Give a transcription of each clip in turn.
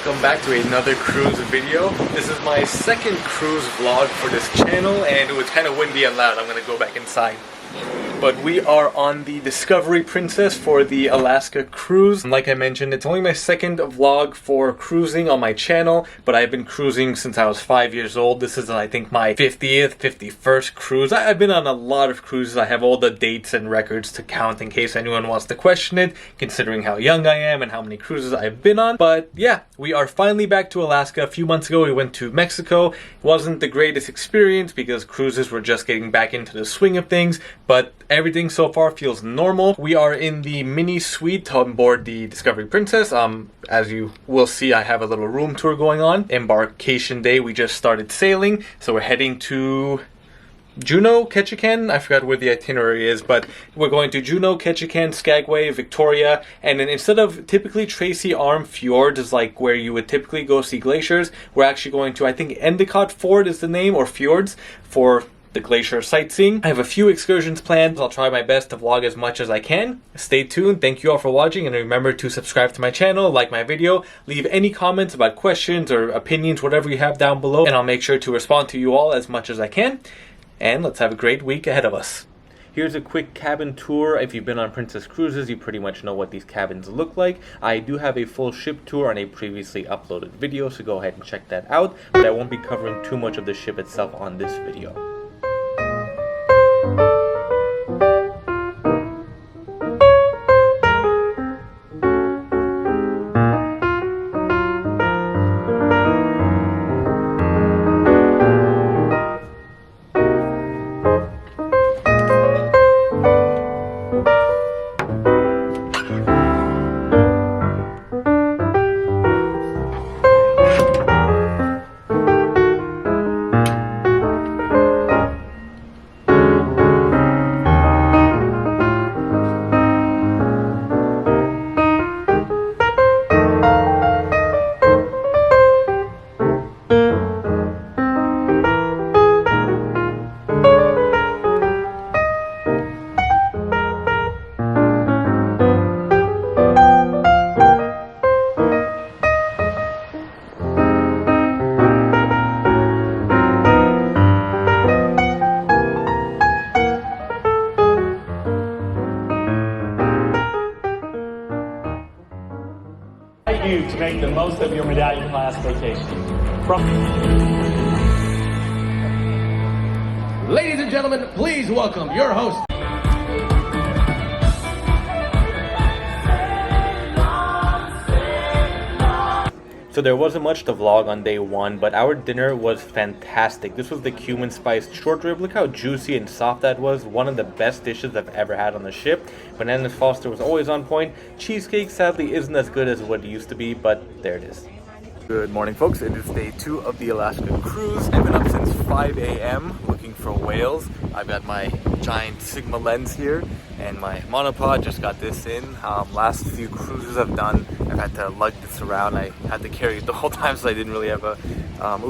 welcome back to another cruise video. This is my second cruise vlog for this channel, and it was kind of windy and loud. I'm gonna go back inside. But we are on the Discovery Princess for the Alaska cruise. Like I mentioned, it's only my second vlog for cruising on my channel, but I've been cruising since I was 5 years old. This is, I think, my 50th, 51st cruise. I've been on a lot of cruises. I have all the dates and records to count in case anyone wants to question it, considering how young I am and how many cruises I've been on. But yeah, we are finally back to Alaska. A few months ago, we went to Mexico. It wasn't the greatest experience because cruises were just getting back into the swing of things, but everything so far feels normal. We are in the mini suite on board the Discovery Princess. As you will see, I have a little room tour going on. Embarkation day, we just started sailing, so we're heading to Juneau, Ketchikan. I forgot where the itinerary is, but we're going to Juneau, Ketchikan, Skagway, Victoria, and then instead of typically Tracy Arm Fjord is like where you would typically go see glaciers, we're actually going to, I think, Endicott Fjord is the name, or Fjords, for the glacier sightseeing. I have a few excursions planned. I'll try my best to vlog as much as I can. Stay tuned. Thank you all for watching, and remember to subscribe to my channel, like my video, leave any comments about questions or opinions, whatever you have down below, and I'll make sure to respond to you all as much as I can. And let's have a great week ahead of us. Here's a quick cabin tour. If you've been on Princess Cruises, you pretty much know what these cabins look like. I do have a full ship tour on a previously uploaded video, so go ahead and check that out. But I won't be covering too much of the ship itself on this video. You to make the most of your medallion class vacation. Ladies and gentlemen, please welcome your host. So there wasn't much to vlog on day one, but our dinner was fantastic. This was the cumin spiced short rib. Look how juicy and soft that was. One of the best dishes I've ever had on the ship. Bananas Foster was always on point. Cheesecake sadly isn't as good as what it used to be, but there it is. Good morning, folks. It is day 2 of the Alaska cruise. I've been up since 5 a.m. looking for whales. I've got my giant Sigma lens here and my monopod. Just got this in. Last few cruises I've done, I've had to lug this around. I had to carry it the whole time, so I didn't really have a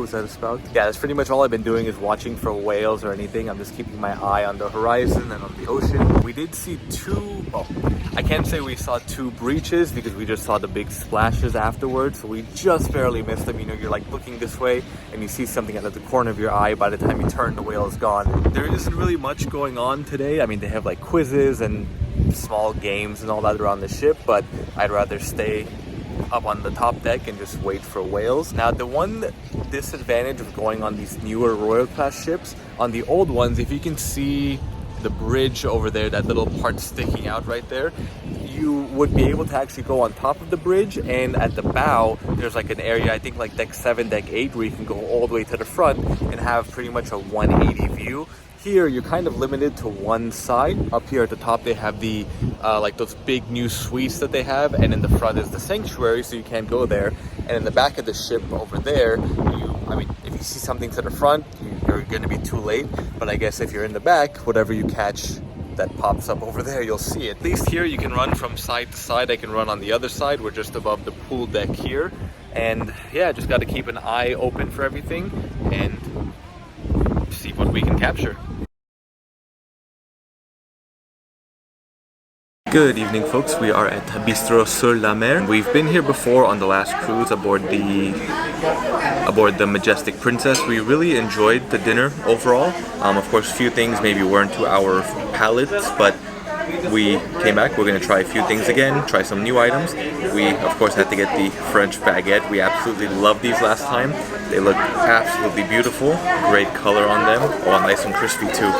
is that a spout? Yeah, that's pretty much all I've been doing is watching for whales or anything. I'm just keeping my eye on the horizon and on the ocean. We did see two, well, I can't say we saw 2 breaches because we just saw the big splashes afterwards, so we just barely missed them. You know, you're like looking this way and you see something out of the corner of your eye. By the time you turn, the whale is gone. There isn't really much going on today. I mean, they have like quizzes and small games and all that around the ship, but I'd rather stay up on the top deck and just wait for whales. Now, the one disadvantage of going on these newer Royal class ships, on the old ones, if you can see the bridge over there, that little part sticking out right there, you would be able to actually go on top of the bridge, and at the bow there's like an area, I think like deck 7, deck 8, where you can go all the way to the front and have pretty much a 180 view. Here you're kind of limited to one side. Up here at the top they have the like those big new suites that they have, and in the front is the sanctuary, so you can't go there. And in the back of the ship over there, I mean, if you see something to the front, you're going to be too late. But I guess if you're in the back, whatever you catch that pops up over there, you'll see it. At least here you can run from side to side. I can run on the other side. We're just above the pool deck here. And yeah, just got to keep an eye open for everything and see what we can capture. Good evening, folks. We are at Bistro sur la mer. We've been here before on the last cruise aboard the Majestic Princess. We really enjoyed the dinner overall. Of course, a few things maybe weren't to our palates, but we came back. We're going to try a few things again, try some new items. We, of course, had to get the French baguette. We absolutely loved these last time. They look absolutely beautiful. Great color on them. Oh, nice and crispy too.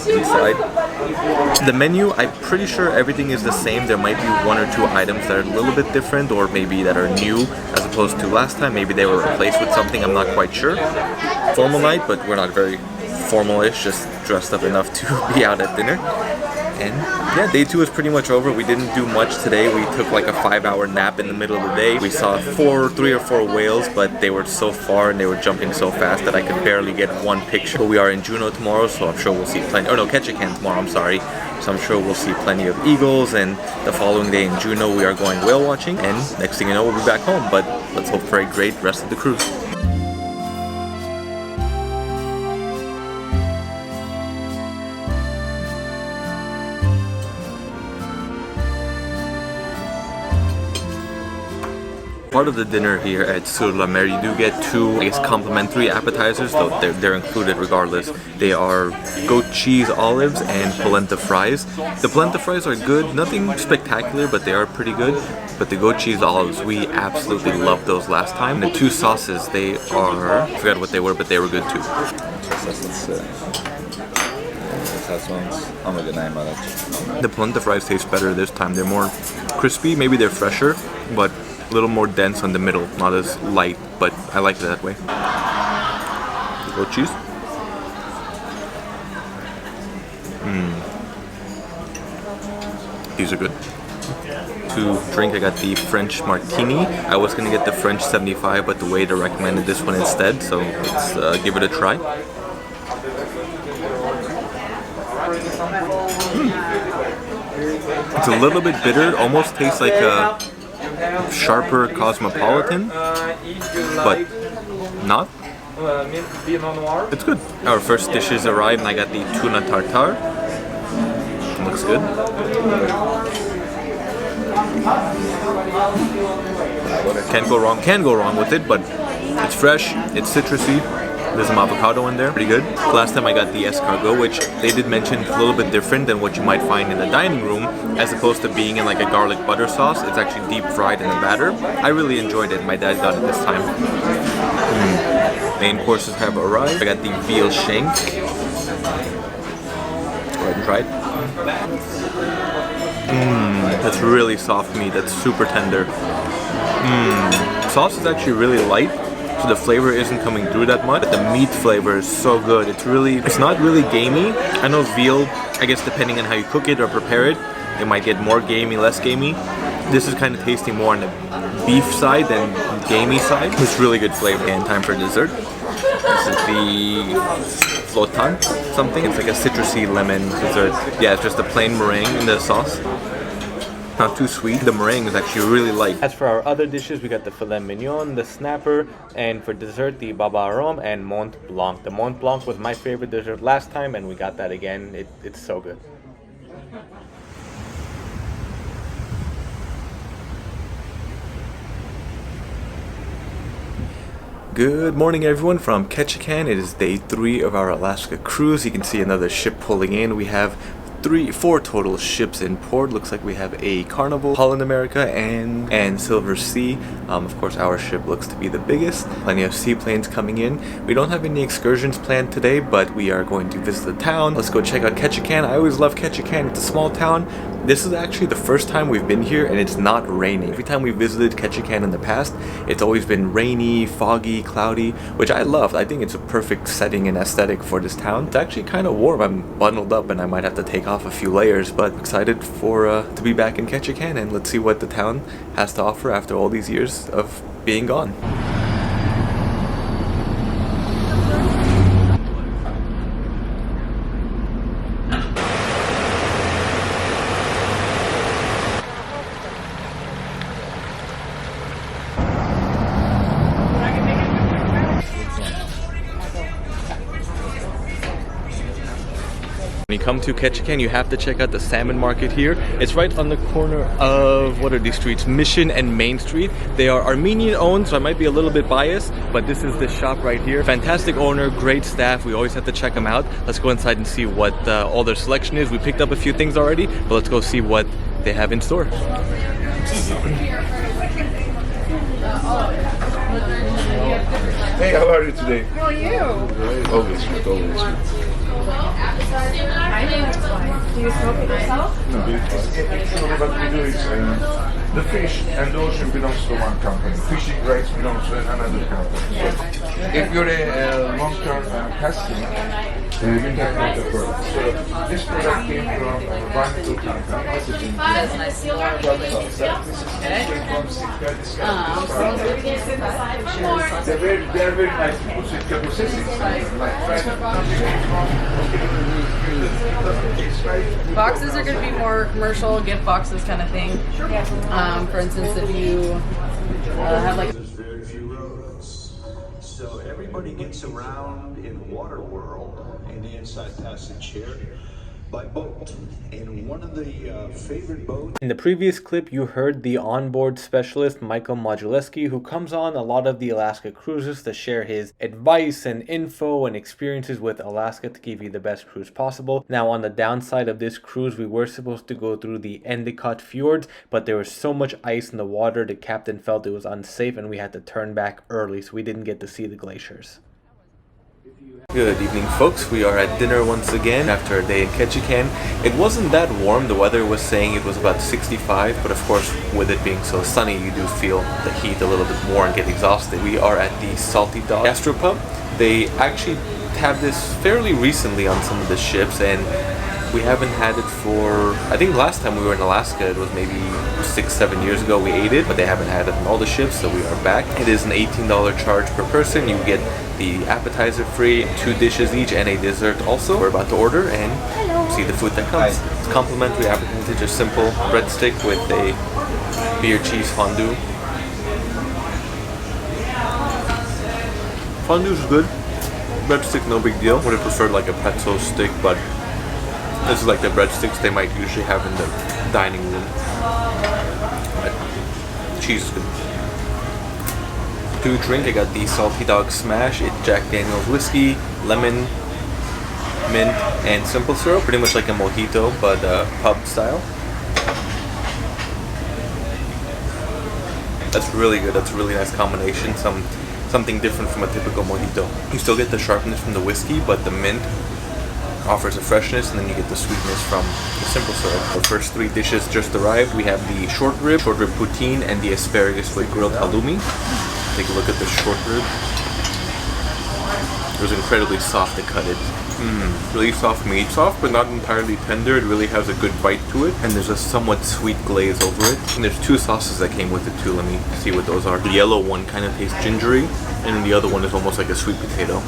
Inside. The menu, I'm pretty sure everything is the same. There might be one or two items that are a little bit different, or maybe that are new as opposed to last time. Maybe they were replaced with something, I'm not quite sure. Formal night, but we're not very formal-ish, just dressed up enough to be out at dinner. And yeah, day 2 is pretty much over. We didn't do much today. We took like a 5-hour nap in the middle of the day. We saw 3 or 4 whales, but they were so far and they were jumping so fast that I could barely get one picture. But we are in Juneau tomorrow, so I'm sure we'll see plenty. Oh no, Ketchikan tomorrow, I'm sorry. So I'm sure we'll see plenty of eagles, and the following day in Juneau we are going whale watching, and next thing you know we'll be back home. But let's hope for a great rest of the cruise. Part of the dinner here at Sur la Mer, you do get 2, I guess, complimentary appetizers, though they're included regardless. They are goat cheese olives and polenta fries. The polenta fries are good, nothing spectacular, but they are pretty good. But the goat cheese olives, we absolutely loved those last time. The 2 sauces, they are, I forgot what they were, but they were good too. The polenta fries taste better this time. They're more crispy, maybe they're fresher, but a little more dense on the middle, not as light, but I like it that way. Goat cheese. These are good. To drink, I got the French martini. I was gonna get the French 75, but the waiter recommended this one instead, so let's give it a try. It's a little bit bitter, almost tastes like a sharper Cosmopolitan, but not. It's good. Our first dishes arrived and I got the tuna tartare. Looks good. Can't go wrong with it, but it's fresh, it's citrusy. There's some avocado in there, pretty good. Last time I got the escargot, which they did mention is a little bit different than what you might find in the dining room, as opposed to being in like a garlic butter sauce. It's actually deep fried in a batter. I really enjoyed it. My dad got it this time. Main courses have arrived. I got the veal shank. Go ahead and try it. That's really soft meat. That's super tender. Sauce is actually really light, so the flavor isn't coming through that much, but the meat flavor is so good. It's not really gamey. I know veal, I guess depending on how you cook it or prepare it, it might get more gamey, less gamey. This is kind of tasting more on the beef side than gamey side. It's really good flavor. And time for dessert. This is the flotan something. It's like a citrusy lemon dessert. Yeah, it's just a plain meringue in the sauce. Not too sweet. The meringue is actually really light. As for our other dishes, we got the filet mignon, the snapper, and for dessert, the baba rome and Mont Blanc. The Mont Blanc was my favorite dessert last time, and we got that again. It's so good. Good morning, everyone, from Ketchikan. It is day 3 of our Alaska cruise. You can see another ship pulling in. We have 4 total ships in port. Looks like we have a Carnival, Holland America, and Silver Sea. Of course, our ship looks to be the biggest. Plenty of seaplanes coming in. We don't have any excursions planned today, but we are going to visit the town. Let's go check out Ketchikan. I always love Ketchikan. It's a small town. This is actually the first time we've been here and it's not raining. Every time we visited Ketchikan in the past, it's always been rainy, foggy, cloudy, which I love. I think it's a perfect setting and aesthetic for this town. It's actually kind of warm. I'm bundled up and I might have to take off a few layers, but excited for to be back in Ketchikan, and let's see what the town has to offer after all these years of being gone. When you come to Ketchikan, you have to check out the salmon market here. It's right on the corner of, what are these streets? Mission and Main Street. They are Armenian owned, so I might be a little bit biased, but this is the shop right here. Fantastic owner, great staff. We always have to check them out. Let's go inside and see what all their selection is. We picked up a few things already, but let's go see what they have in store. Hey, how are you today? How are you? Always good, always good. Do you smoke it yourself? No, actually what we do is the fish and the ocean belongs to one company. Fishing rights belongs to another company. So if you're a long-term customer, you can get the product. So this product came from one to company. This is in they're very nice people. So it's processing. Boxes are going to be more commercial, gift boxes kind of thing. For instance, if you have like... There's very few roads, so everybody gets around in water world in the inside passage here by boat. And one of the favorite boats. In the previous clip, you heard the onboard specialist, Michael Moduleski, who comes on a lot of the Alaska cruises to share his advice and info and experiences with Alaska to give you the best cruise possible. Now, on the downside of this cruise, we were supposed to go through the Endicott Fjords, but there was so much ice in the water, the captain felt it was unsafe and we had to turn back early, so we didn't get to see the glaciers. Good evening, folks. We are at dinner once again after a day in Ketchikan. It wasn't that warm. The weather was saying it was about 65, but of course, with it being so sunny, you do feel the heat a little bit more and get exhausted. We are at the Salty Dog Gastropub. They actually have this fairly recently on some of the ships, and we haven't had it for, I think last time we were in Alaska, it was maybe 6-7 years ago we ate it, but they haven't had it on all the ships, so we are back. It is an $18 charge per person. You get the appetizer free, 2 dishes each, and a dessert also. We're about to order and see the food that comes. It's complimentary appetizer, just simple breadstick with a beer cheese fondue. Fondue is good. Breadstick, no big deal. Would have preferred like a pretzel stick, but this is like the breadsticks they might usually have in the dining room. But cheese is good. To drink, I got the Salty Dog Smash. It's Jack Daniel's whiskey, lemon, mint, and simple syrup. Pretty much like a mojito, but pub style. That's really good. That's a really nice combination. Something different from a typical mojito. You still get the sharpness from the whiskey, but the mint offers a freshness, and then you get the sweetness from the simple syrup. Our first 3 dishes just arrived. We have the short rib poutine, and the asparagus with grilled halloumi. Take a look at the short rib. It was incredibly soft to cut it. Really soft meat. Soft but not entirely tender. It really has a good bite to it, and there's a somewhat sweet glaze over it. And there's 2 sauces that came with it too. Let me see what those are. The yellow one kind of tastes gingery, and the other one is almost like a sweet potato.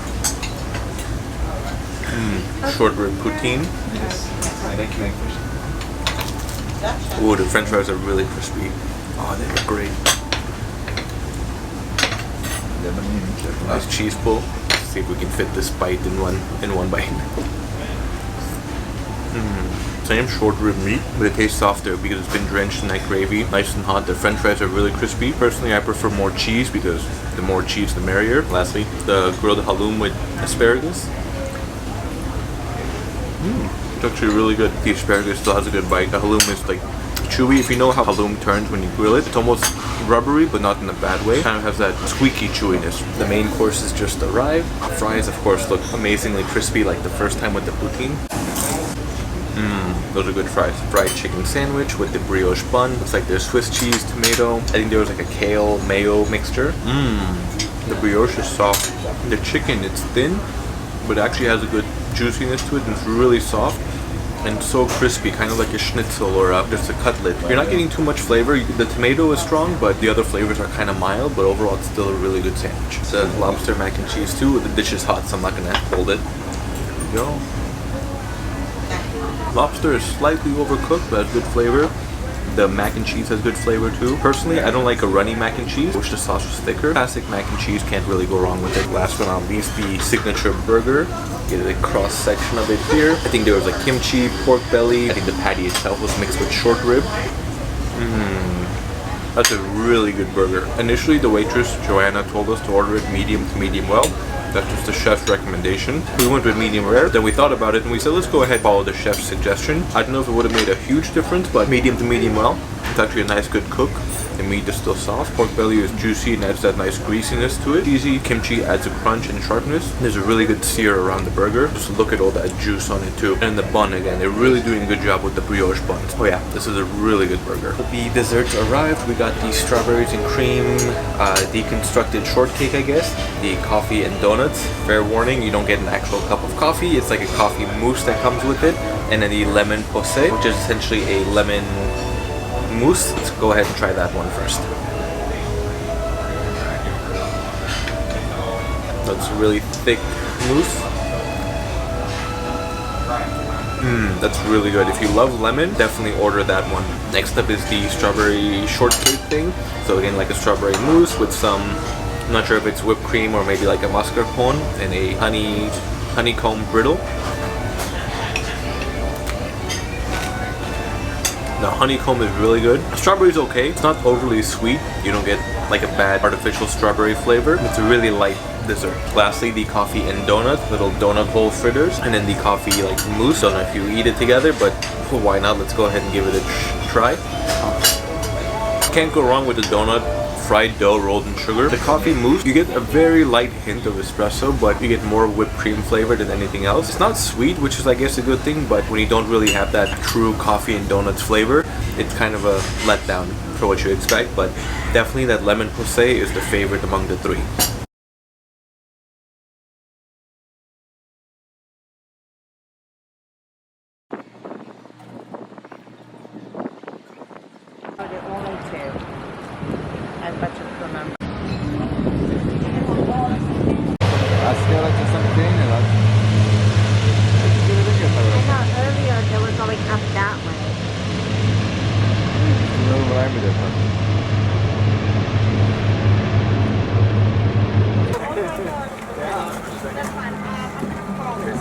Short rib poutine. Ooh, the french fries are really crispy. Oh, they look great. Nice cheese pull. Let's see if we can fit this bite in one bite. Same short rib meat, but it tastes softer because it's been drenched in that gravy. Nice and hot. The french fries are really crispy. Personally, I prefer more cheese because the more cheese, the merrier. Lastly, the grilled halloumi with asparagus. It's actually really good. The asparagus still has a good bite. The halloumi is like chewy. If you know how halloumi turns when you grill it, it's almost rubbery, but not in a bad way. It kind of has that squeaky chewiness. The main course has just arrived. Fries, of course, look amazingly crispy like the first time with the poutine. Those are good fries. Fried chicken sandwich with the brioche bun. Looks like there's Swiss cheese, tomato. I think there was like a kale mayo mixture. The brioche is soft. The chicken, it's thin, but it actually has a good juiciness to it, and it's really soft and so crispy, kind of like a schnitzel or just a cutlet. You're not getting too much flavor. The tomato is strong, but the other flavors are kind of mild, but overall it's still a really good sandwich. It's a lobster mac and cheese too. The dish is hot, so I'm not gonna hold it. There we go. Lobster is slightly overcooked, but has good flavor. The mac and cheese has good flavor too. Personally, I don't like a runny mac and cheese. Wish the sauce was thicker. Classic mac and cheese, can't really go wrong with it. Last but not least, the signature burger. Get a cross section of it here. I think there was like kimchi, pork belly. I think the patty itself was mixed with short rib. That's a really good burger. Initially, the waitress, Joanna, told us to order it medium to medium well. That's just the chef's recommendation. We went with medium rare, then we thought about it and we said, let's go ahead and follow the chef's suggestion. I don't know if it would have made a huge difference, but medium to medium well. It's actually a nice good cook. The meat is still soft. Pork belly is juicy and adds that nice greasiness to it. Cheesy. Kimchi adds a crunch and sharpness. There's a really good sear around the burger. Just look at all that juice on it too. And the bun again, they're really doing a good job with the brioche buns. Oh yeah, this is a really good burger. The desserts arrived. We got the strawberries and cream, deconstructed shortcake, I guess. The coffee and donuts. Fair warning, you don't get an actual cup of coffee. It's like a coffee mousse that comes with it. And then the lemon posé, which is essentially a lemon mousse. Let's go ahead and try that one first. That's really thick mousse. That's really good. If you love lemon, definitely order that one. Next up is the strawberry shortcake thing. So again, like a strawberry mousse with some, I'm not sure if it's whipped cream or maybe like a mascarpone and a honeycomb brittle. The honeycomb is really good. Strawberry is okay. It's not overly sweet. You don't get like a bad artificial strawberry flavor. It's a really light dessert. Lastly, the coffee and donut, little donut hole fritters, and then the coffee like mousse. Don't know if you eat it together, but why not? Let's go ahead and give it a try. Can't go wrong with the donut. Fried dough rolled in sugar. The coffee mousse, you get a very light hint of espresso, but you get more whipped cream flavor than anything else. It's not sweet, which is I guess a good thing, but when you don't really have that true coffee and donuts flavor, it's kind of a letdown for what you expect, but definitely that lemon posé is the favorite among the three.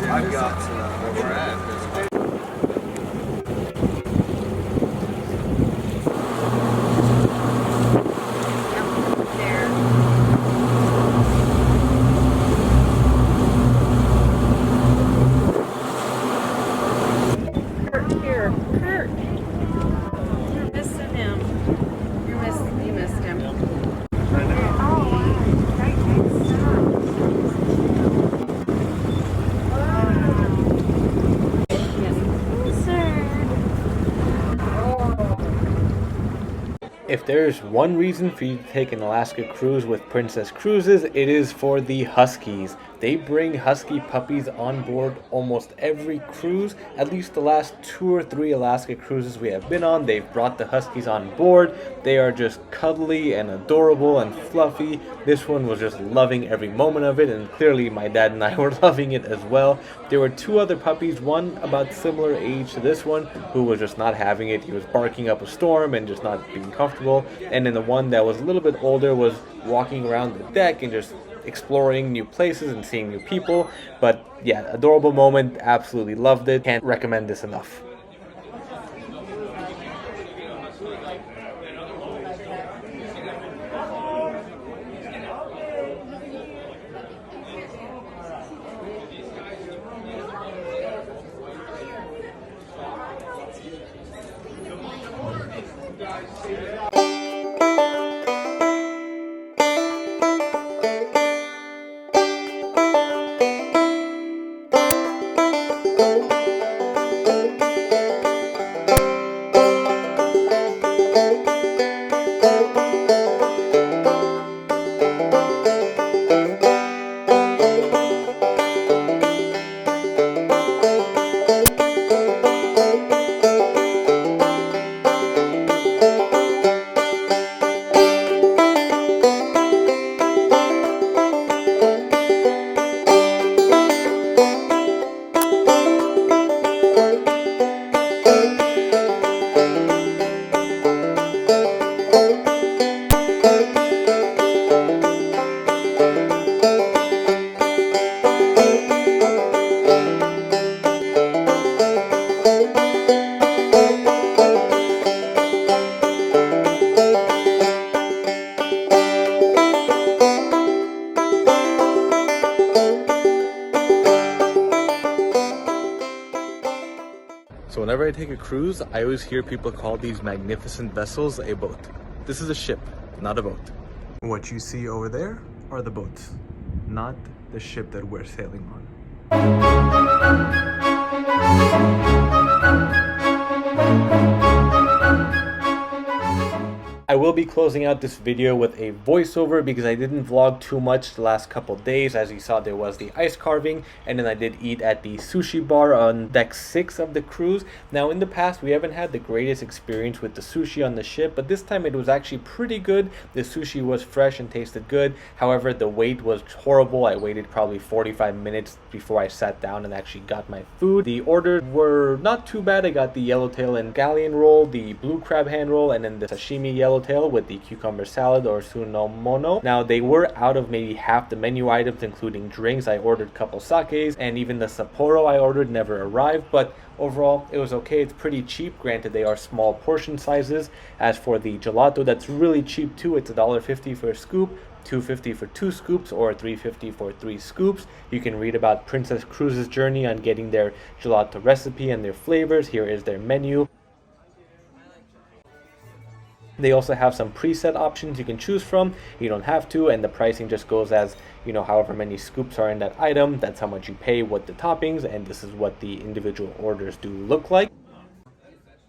I've got where we're at. If there's one reason for you to take an Alaska cruise with Princess Cruises, it is for the Huskies. They bring Husky puppies on board almost every cruise. At least the last 2 or 3 Alaska cruises we have been on, they've brought the Huskies on board. They are just cuddly and adorable and fluffy. This one was just loving every moment of it, and clearly my dad and I were loving it as well. There were 2 other puppies, one about similar age to this one, who was just not having it. He was barking up a storm and just not being comfortable. And then the one that was a little bit older was walking around the deck and just exploring new places and seeing new people. But yeah, adorable moment, absolutely loved it. Can't recommend this enough. whenever I take a cruise, I always hear people call these magnificent vessels a boat. This is a ship, not a boat. What you see over there are the boats, not the ship that we're sailing on. I will be closing out this video with a voiceover because I didn't vlog too much the last couple days. As you saw, there was the ice carving, and then I did eat at the sushi bar on deck 6 of the cruise. Now in the past, we haven't had the greatest experience with the sushi on the ship, but this time it was actually pretty good. The sushi was fresh and tasted good. However, the wait was horrible. I waited probably 45 minutes before I sat down and actually got my food. The orders were not too bad. I got the yellowtail and galleon roll, the blue crab hand roll, and then the sashimi yellowtail with the cucumber salad or sunomono. Now they were out of maybe half the menu items, including drinks. I ordered a couple sakes, and even the Sapporo I ordered never arrived, but overall it was okay. It's pretty cheap. Granted, they are small portion sizes. As for the gelato, that's really cheap too. It's $1.50 for a scoop, $2.50 for 2 scoops, or $3.50 for 3 scoops. You can read about Princess Cruises' journey on getting their gelato recipe and their flavors. Here is their menu. They also have some preset options you can choose from. You don't have to, and the pricing just goes as, you know, however many scoops are in that item, that's how much you pay with the toppings, and this is what the individual orders do look like.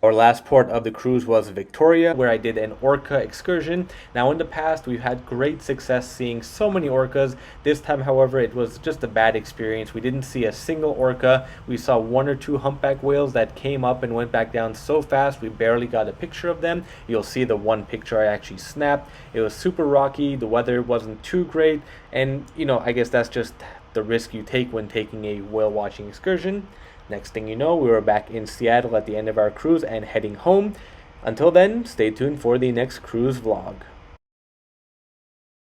Our last port of the cruise was Victoria, where I did an orca excursion. Now in the past, we've had great success seeing so many orcas. This time, however, it was just a bad experience. We didn't see a single orca. We saw 1 or 2 humpback whales that came up and went back down so fast we barely got a picture of them. You'll see the one picture I actually snapped. It was super rocky, the weather wasn't too great, and you know, I guess that's just the risk you take when taking a whale watching excursion. Next thing you know, we were back in Seattle at the end of our cruise and heading home. Until then, stay tuned for the next cruise vlog.